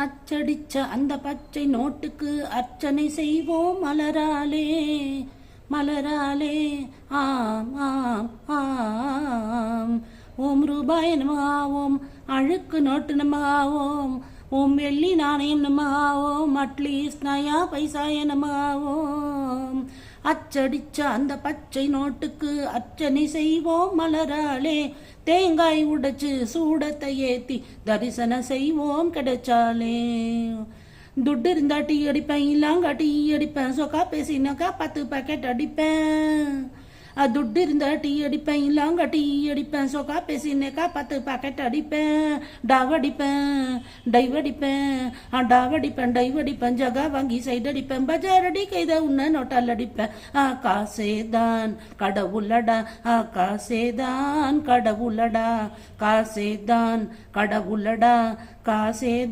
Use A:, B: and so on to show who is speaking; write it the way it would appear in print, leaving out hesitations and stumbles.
A: அச்சடிச்ச அந்த பச்சை நோட்டுக்கு அர்ச்சனை செய்வோம் மலராலே மலராலே. ஆம் ஆம் ஆம். ஓம் ரூபாய் நமகாவோம், அழுக்கு நோட்டு நமகாவோம், ஓம் வெள்ளி நாணயம் நமகாவோம், அட்லீஸ்ட் நயா பைசாய நமகாவோம். அச்சடிச்ச அந்த பச்சை நோட்டுக்கு அர்ச்சனை செய்வோம் மலராலே. தேங்காய் உடைச்சு சூடத்தை ஏத்தி தரிசனம் செய்வோம் கிடைச்சாலே. துட்டு இருந்தா டீ அடிப்பேன், இல்லாங்க டீ அடிப்பேன், சொக்கா பேசினாக்கா 10 பாக்கெட் அடிப்பேன். துட்டு இருந்தா டீ அடிப்பேன், இல்லாங்க டீ அடிப்பேன், சொக்கா பேசினாக்கா 10 பாக்கெட் அடிப்பேன். டாவடிப்பேன் டைவடிப்பேன், டாவடிப்பேன் டைவடிப்பேன், ஜகா வாங்கி சைடு அடிப்பேன், பஜார் அடி கைத உன்ன நோட்டால் அடிப்பேன். காசேதான் கடவுளடா, காசேதான் கடவுளடா, காசேதான் கடவுளடா, காசேதான்.